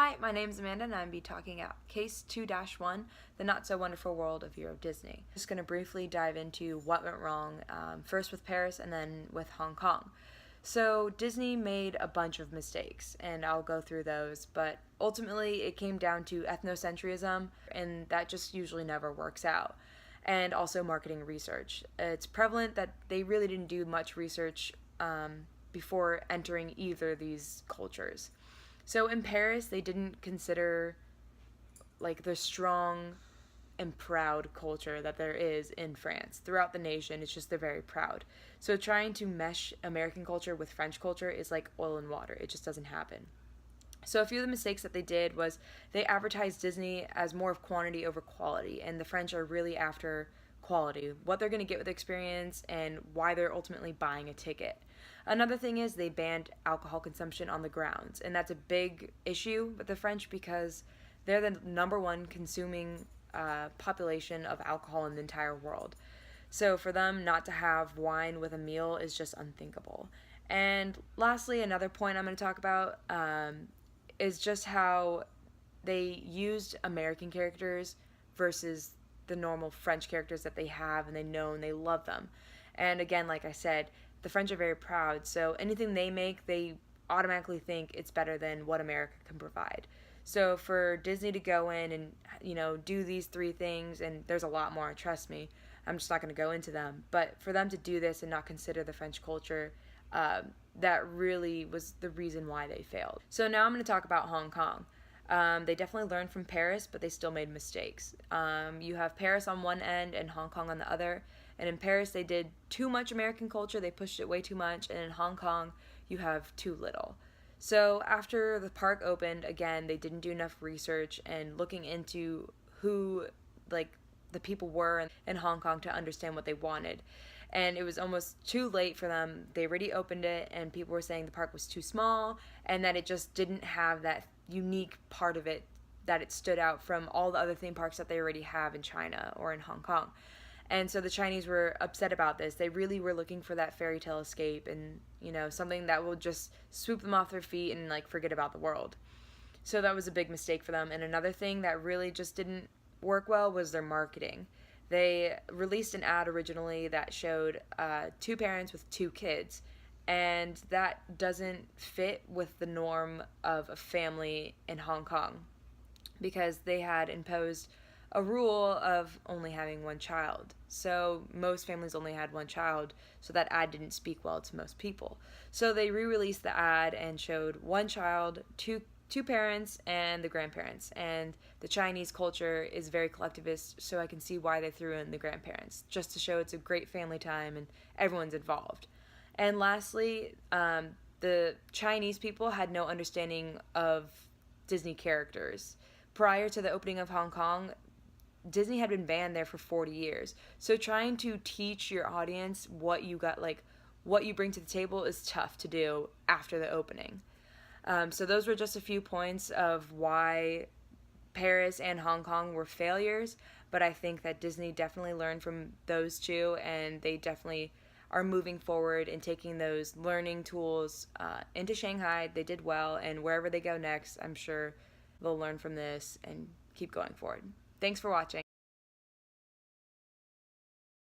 Hi, my name is Amanda and I'm be talking about Case 2-1, The Not So Wonderful World of EuroDisney. Just going to briefly dive into what went wrong, first with Paris and then with Hong Kong. So Disney made a bunch of mistakes, and I'll go through those, but ultimately it came down to ethnocentrism, and that just usually never works out. And also marketing research. It's prevalent that they really didn't do much research before entering either of these cultures. So in Paris, they didn't consider like the strong and proud culture that there is in France. Throughout the nation, it's just they're very proud. So trying to mesh American culture with French culture is like oil and water. It just doesn't happen. So a few of the mistakes that they did was they advertised Disney as more of quantity over quality, and the French are really after quality, what they're going to get with the experience and why they're ultimately buying a ticket. Another thing is they banned alcohol consumption on the grounds, and that's a big issue with the French because they're the #1 consuming population of alcohol in the entire world. So for them not to have wine with a meal is just unthinkable. And lastly, another point I'm going to talk about is just how they used American characters versus the normal French characters that they have and they know and they love them. And again, like I said, the French are very proud, so anything they make, they automatically think it's better than what America can provide. So for Disney to go in and, do these 3 things, and there's a lot more, trust me, I'm just not going to go into them, but for them to do this and not consider the French culture, that really was the reason why they failed. So now I'm going to talk about Hong Kong. They definitely learned from Paris, but they still made mistakes. You have Paris on one end and Hong Kong on the other. And in Paris, they did too much American culture. They pushed it way too much. And in Hong Kong, you have too little. So after the park opened, again, they didn't do enough research and looking into who, the people were in Hong Kong to understand what they wanted. And it was almost too late for them. They already opened it, and people were saying the park was too small and that it just didn't have that unique part of it that it stood out from all the other theme parks that they already have in China or in Hong Kong. And so the Chinese were upset about this. They really were looking for that fairy tale escape and, something that will just swoop them off their feet and forget about the world. So that was a big mistake for them. And another thing that really just didn't work well was their marketing. They released an ad originally that showed 2 parents with 2 kids, and that doesn't fit with the norm of a family in Hong Kong because they had imposed a rule of only having 1 child. So most families only had 1 child, so that ad didn't speak well to most people. So they re-released the ad and showed 1 child, two parents, and the grandparents. And the Chinese culture is very collectivist, so I can see why they threw in the grandparents, just to show it's a great family time and everyone's involved. And lastly, the Chinese people had no understanding of Disney characters. Prior to the opening of Hong Kong, Disney had been banned there for 40 years. So trying to teach your audience what you got, what you bring to the table is tough to do after the opening. So those were just a few points of why Paris and Hong Kong were failures, but I think that Disney definitely learned from those 2, and they definitely are moving forward and taking those learning tools into Shanghai. They did well, and wherever they go next, I'm sure they'll learn from this and keep going forward. Thanks for watching.